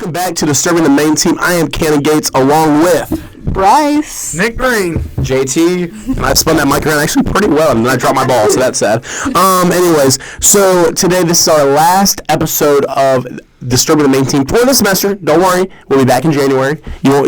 welcome back to Disturbing the Main Team. I am Cannon Gates along with Bryce, Nick Green, JT, and I spun that mic around actually pretty well, and then I dropped my ball, so that's sad. Anyways, so today this is our last episode of Disturbing the Main Team for the semester. Don't worry, we'll be back in January. You won't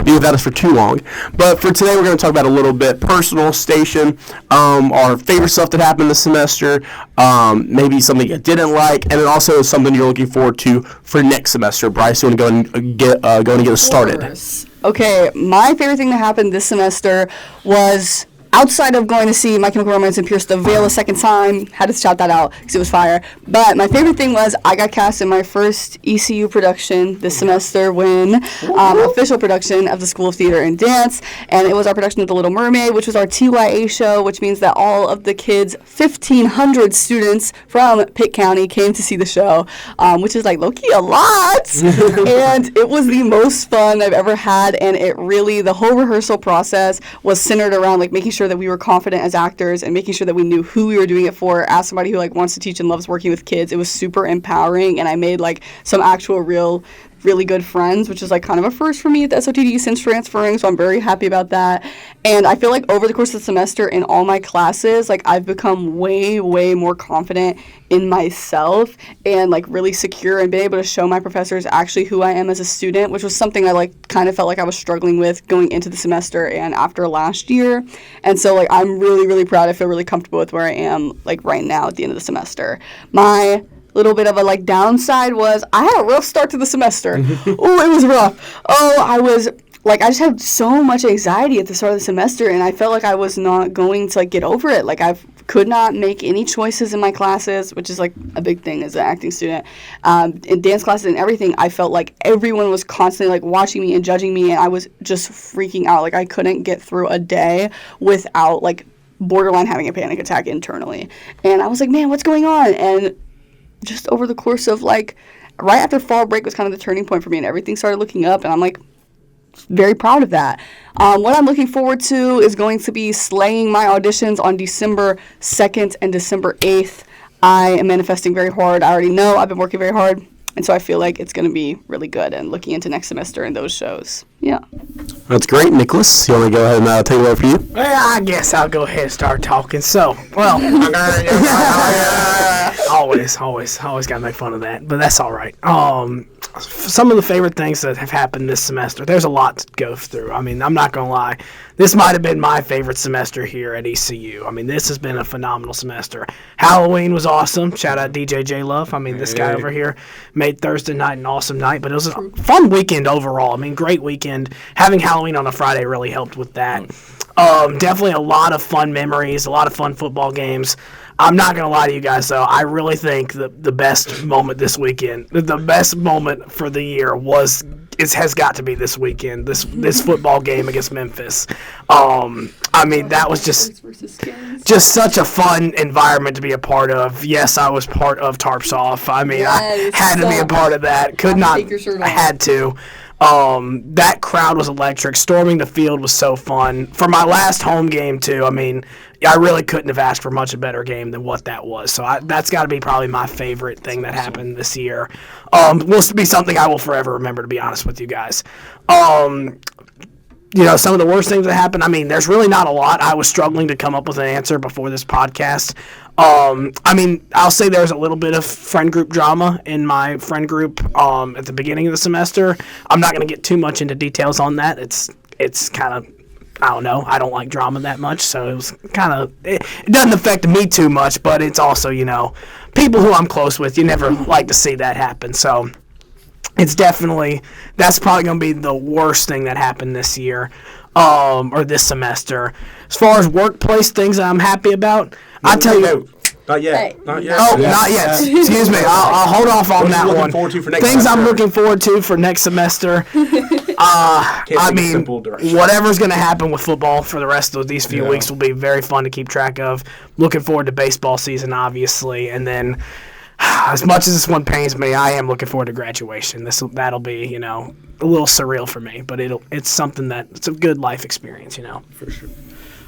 be without us for too long. But for today, we're going to talk about a little bit personal, station, our favorite stuff that happened this semester, maybe something you didn't like, and then also something you're looking forward to for next semester. Bryce, you want to go and get us started? Okay, my favorite thing that happened this semester was, outside of going to see My Chemical Romance and Pierce the Veil a second time, had to shout that out because it was fire. But my favorite thing was I got cast in my first ECU production this semester official production of the School of Theater and Dance. And it was our production of The Little Mermaid, which was our TYA show, which means that all of the kids, 1,500 students from Pitt County came to see the show, which is like low-key a lot. And it was the most fun I've ever had. And it really, the whole rehearsal process was centered around like making sure that we were confident as actors and making sure that we knew who we were doing it for. As somebody who like wants to teach and loves working with kids, it was super empowering, and I made like some actual really good friends, which is like kind of a first for me at the SOTD since transferring, so I'm very happy about that. And I feel like over the course of the semester in all my classes, like I've become way more confident in myself and like really secure and been able to show my professors actually who I am as a student, which was something I like kind of felt like I was struggling with going into the semester and after last year. And so like I'm really proud. I feel really comfortable with where I am like right now at the end of the semester. My little bit of a like downside was I had a rough start to the semester. Oh, it was rough. I just had so much anxiety at the start of the semester, and I felt like I was not going to like get over it. Like I could not make any choices in my classes, which is like a big thing as an acting student. In dance classes and everything, I felt like everyone was constantly like watching me and judging me, and I was just freaking out. Like I couldn't get through a day without like borderline having a panic attack internally. And I was like, man, what's going on? And just over the course of like right after fall break was kind of the turning point for me, and everything started looking up, and I'm like very proud of that. What I'm looking forward to is going to be slaying my auditions on December 2nd and December 8th. I am manifesting very hard. I already know I've been working very hard, and so I feel like it's going to be really good, and looking into next semester and those shows. Yeah. That's great. Nicholas, you want to go ahead and take it over for you? Well, I guess I'll go ahead and start talking. So, well, always got to make fun of that, but that's all right. Some of the favorite things that have happened this semester, there's a lot to go through. I mean, I'm not going to lie. This might have been my favorite semester here at ECU. I mean, this has been a phenomenal semester. Halloween was awesome. Shout out DJ J Love. I mean, this guy over here made Thursday night an awesome night, but it was a fun weekend overall. I mean, great weekend. Having Halloween on a Friday really helped with that. Definitely a lot of fun memories, a lot of fun football games. I'm not going to lie to you guys, though. I really think the best moment this weekend, the best moment for the year has got to be this weekend, this football game against Memphis. I mean, that was just such a fun environment to be a part of. Yes, I was part of Tarps Off. I mean, I had to be a part of that. I had to. That crowd was electric. Storming the field was so fun. For my last home game, too, I mean, I really couldn't have asked for much a better game than what that was. So that's got to be probably my favorite thing that happened this year. Will be something I will forever remember, to be honest with you guys. Some of the worst things that happened, I mean, there's really not a lot. I was struggling to come up with an answer before this podcast. I mean, I'll say there's a little bit of friend group drama in my friend group at the beginning of the semester. I'm not going to get too much into details on that. It's kind of, I don't know. I don't like drama that much, so it was kind of, it doesn't affect me too much, but it's also, people who I'm close with, you never like to see that happen, so that's probably going to be the worst thing that happened this year, or this semester. As far as workplace things that I'm happy about, I tell you. Not yet. Hey. Not yet. Oh, not yet. Excuse me. I'll hold off on that one. Things I'm looking forward to for next semester. I mean, whatever's going to happen with football for the rest of these few weeks will be very fun to keep track of. Looking forward to baseball season, obviously, and then as much as this one pains me, I am looking forward to graduation. That'll be, a little surreal for me, but it's something it's a good life experience, For sure.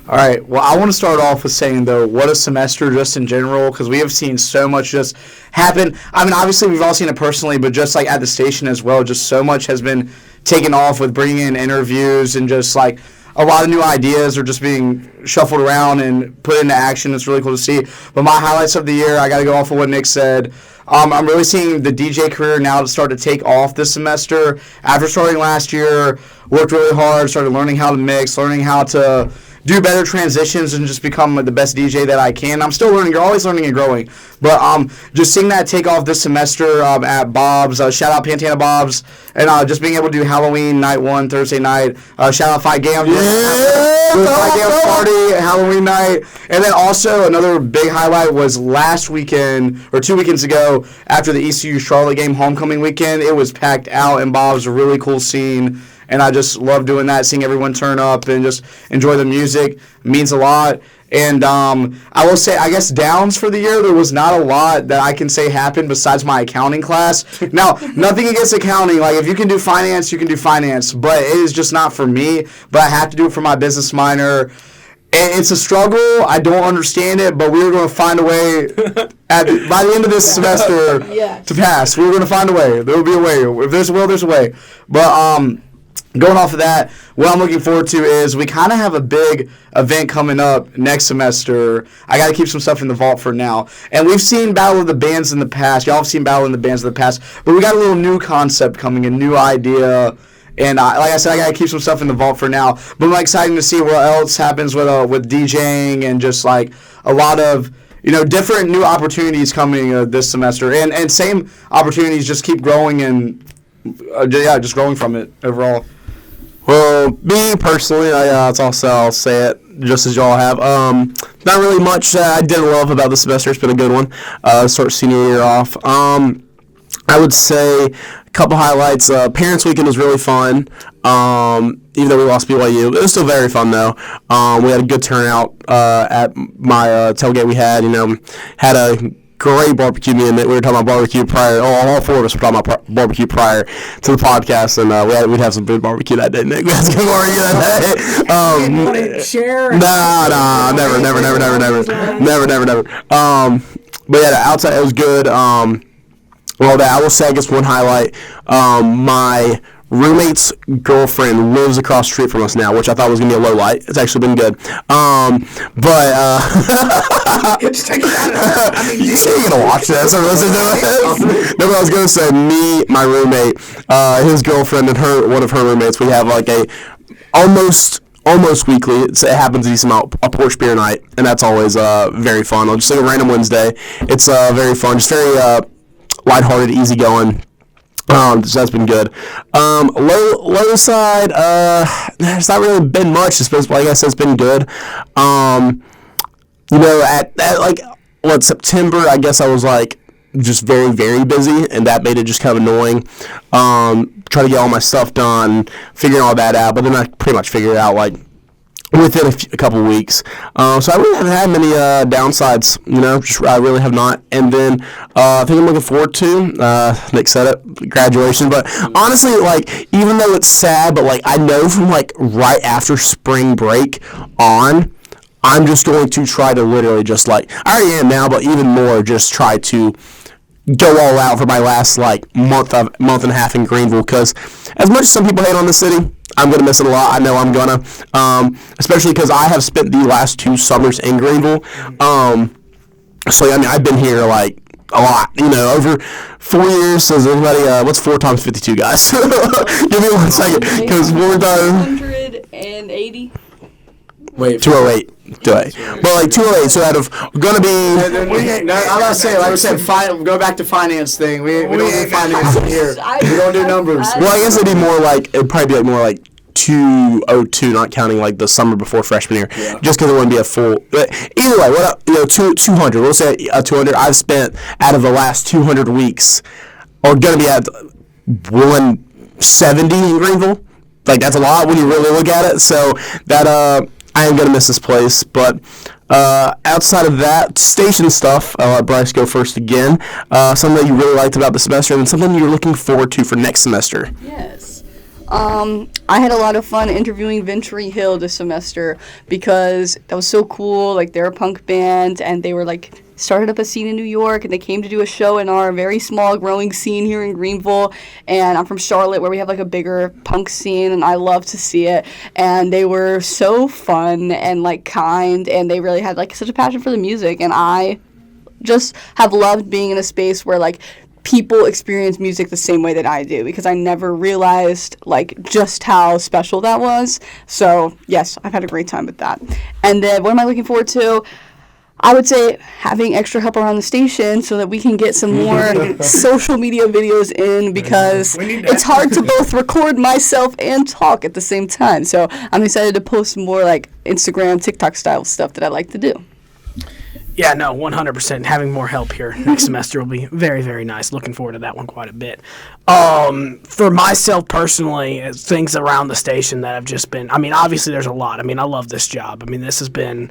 All right. Well, I want to start off with saying, though, what a semester just in general, because we have seen so much just happen. I mean, obviously, we've all seen it personally, but just like at the station as well, just so much has been taken off with bringing in interviews and just like a lot of new ideas are just being shuffled around and put into action. It's really cool to see. But my highlights of the year, I got to go off of what Nick said. I'm really seeing the DJ career now to start to take off this semester. After starting last year, worked really hard, started learning how to mix, learning how to do better transitions and just become the best DJ that I can. I'm still learning. You're always learning and growing. But just seeing that take off this semester at Bob's, shout out Pantana Bob's, and just being able to do Halloween night 1, Thursday night. Shout out Fight Gam. Fight Gam party, Halloween night. And then also another big highlight was last weekend, or 2 weekends ago, after the ECU Charlotte game homecoming weekend. It was packed out in Bob's, a really cool scene. And I just love doing that, seeing everyone turn up and just enjoy the music. It means a lot. And I will say, I guess, downs for the year, there was not a lot that I can say happened besides my accounting class. Now, nothing against accounting. Like, if you can do finance, you can do finance. But it is just not for me. But I have to do it for my business minor. And it's a struggle. I don't understand it, but we're going to find a way by the end of this semester to pass. We're going to find a way. There will be a way. If there's a will, there's a way. But going off of that, what I'm looking forward to is we kind of have a big event coming up next semester. I got to keep some stuff in the vault for now. And we've seen Battle of the Bands in the past. Y'all have seen Battle of the Bands in the past. But we got a little new concept coming, a new idea. And like I said, I got to keep some stuff in the vault for now. But I'm excited to see what else happens with DJing and just like a lot of different new opportunities coming this semester. And same opportunities just keep growing and just growing from it overall. Well, me personally, I'll say it just as y'all have. Not really much I didn't love about the semester. It's been a good one. Start senior year off. I would say a couple highlights. Parents' Weekend was really fun. Even though we lost BYU, it was still very fun though. We had a good turnout at my tailgate. We had had a great barbecue. Me and Nick, we were talking about barbecue prior. All four of us were talking about barbecue prior to the podcast, and we'd have some good barbecue that day. Nick, we had some good barbecue that day. Share. Nah, never. But yeah, outside it was good. Well, I will say, I guess one highlight, my roommate's girlfriend lives across the street from us now, which I thought was going to be a low light. It's actually been good. Just take it out. You say you're going to watch this or listen to it? No, but I was going to say, me, my roommate, his girlfriend, and one of her roommates, we have like a almost weekly. It happens a porch beer night, and that's always very fun. Just like a random Wednesday. It's very fun, just very lighthearted, easygoing. So that's been good. Low side, there's not really been much. Like I said, it's been good. At September, I guess I was like just very, very busy, and that made it just kind of annoying. Try to get all my stuff done, figuring all that out, but then I pretty much figured it out like within a couple weeks. So I really haven't had many downsides, I really have not. And then I think I'm looking forward to, Nick said it, graduation. But honestly, even though it's sad, but I know from right after spring break on, I'm just going to try to literally just I already am now, but even more just try to go all out for my last month and a half in Greenville, because as much as some people hate on the city, I'm going to miss it a lot. I know I'm going to, especially because I have spent the last 2 summers in Greenville. So, I've been here, a lot, over 4 years. So, is anybody, what's 4 times 52, guys? Give me 1 second, because we're done. 180. Wait, 208. But 208, so out of going to be. I'm about to say, like I said, go back to finance thing. We don't do finance here. We don't do numbers. Well, I guess it'd be more it'd probably be more 202, not counting the summer before freshman year, just because it wouldn't be a full. But either way, 200. We'll say 200. I've spent out of the last 200 weeks, or going to be at 170 in Greenville. That's a lot when you really look at it. So that I am going to miss this place, but outside of that, station stuff, I'll let Bryce go first again. Something that you really liked about the semester, and something you're looking forward to for next semester. Yes. I had a lot of fun interviewing Venturi Hill this semester because that was so cool. Like, they're a punk band, and they were like started up a scene in New York, and they came to do a show in our very small growing scene here in Greenville. And I'm from Charlotte, where we have like a bigger punk scene, and I love to see it. And they were so fun and like kind, and they really had like such a passion for the music. And I just have loved being in a space where like people experience music the same way that I do, because I never realized like just how special that was. So yes, I've had a great time with that. And then what am I looking forward to? I would say having extra help around the station so that we can get some more social media videos in, because it's hard to both record myself and talk at the same time. So I'm excited to post more like Instagram, TikTok style stuff that I like to do. Yeah, no, 100%. Having more help here next semester will be very, very nice. Looking forward to that one quite a bit. For myself personally, things around the station that have just been, I mean, obviously there's a lot. I mean, I love this job. I mean, this has been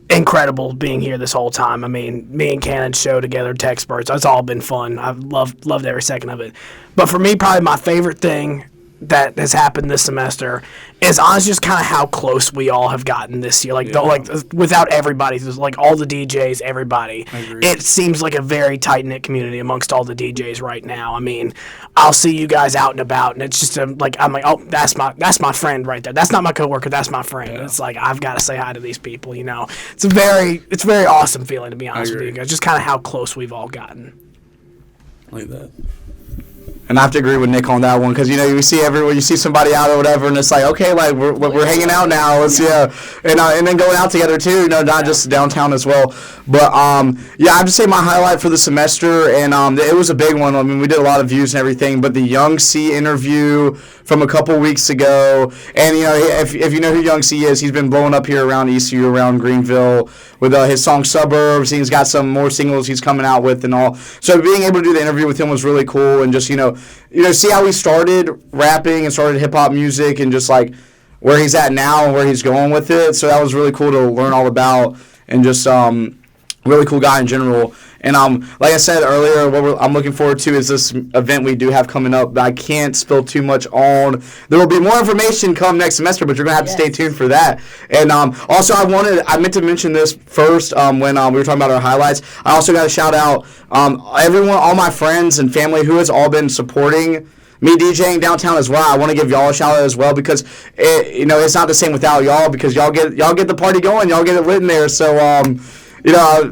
incredible being here this whole time. I mean, me and Cannon's show together, Tech Spurts, it's all been fun. I've loved every second of it. But for me, probably my favorite thing that has happened this semester is honestly just kind of how close we all have gotten this year. Like, without everybody, like all the DJs, everybody. It seems like a very tight-knit community amongst all the DJs right now. I mean, I'll see you guys out and about, and it's just like, I'm like, oh, that's my friend right there. That's not my coworker, that's my friend. Yeah. It's like, I've got to say hi to these people, you know. It's a very awesome feeling, to be honest with you guys. Just kind of how close we've all gotten. Like that. And I have to agree with Nick on that one, because, you know, you see everyone, you see somebody out or whatever, and it's like, okay, like, we're hanging out now, let's, and then going out together, too, you know, not just downtown as well. But, yeah, I'd just say my highlight for the semester, and it was a big one. I mean, we did a lot of views and everything, but the Young C interview from a couple weeks ago, and, you know, if you know who Young C is, he's been blowing up here around ECU, around Greenville, with his song Suburbs. He's got some more singles he's coming out with and all. So being able to do the interview with him was really cool, and just, you know, see how he started rapping and started hip-hop music, and just, like, where he's at now and where he's going with it. So that was really cool to learn all about, and just really cool guy in general. And like I said earlier, what I'm looking forward to is this event we do have coming up that I can't spill too much on. There will be more information come next semester, but you're going to have to stay tuned for that. And also, I meant to mention this first when we were talking about our highlights. I also got to shout out everyone, all my friends and family who has all been supporting me DJing downtown as well. I want to give y'all a shout out as well, because it's not the same without y'all, because y'all get the party going, y'all get it lit in there. So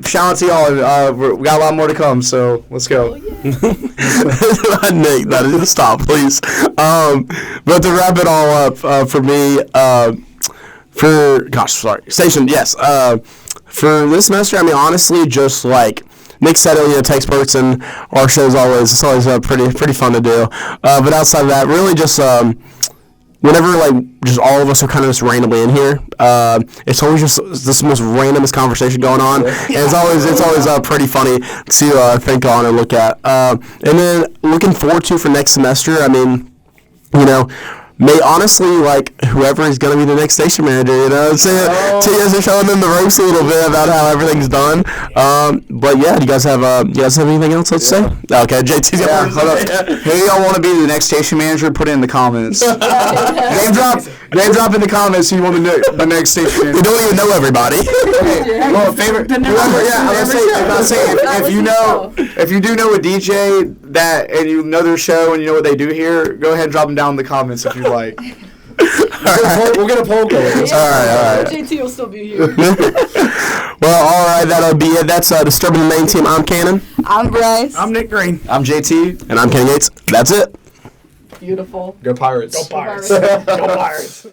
shout out to y'all. We got a lot more to come, so let's go. Nick, that is stop, please. But to wrap it all up for me, station, yes. For this semester, I mean, honestly, just like Nick said, Tech Spurts and our show's it's always pretty fun to do. But outside of that, really just whenever just all of us are kind of just randomly in here, it's always just this most randomest conversation going on, and it's always pretty funny to think on and look at. And then looking forward to for next semester, I mean, may honestly, whoever is going to be the next station manager, to show them the ropes a little bit about how everything's done. But yeah, do you guys have anything else to say? Okay, JT's got who do y'all want to be the next station manager? Put it in the comments. Name drop in the comments who you want to know the next station manager. We don't even know everybody. Well, favorite. If you do know a DJ that, and you know their show and you know what they do here, go ahead and drop them down in the comments if you like. We'll get a poll going. All right. JT will still be here. Well, all right, that'll be it. That's Disturbing the Main Team. I'm Cannon. I'm Bryce. I'm Nick Green. I'm JT. And I'm Kenny Gates. That's it. Beautiful. Go Pirates. Go Pirates. Go Pirates.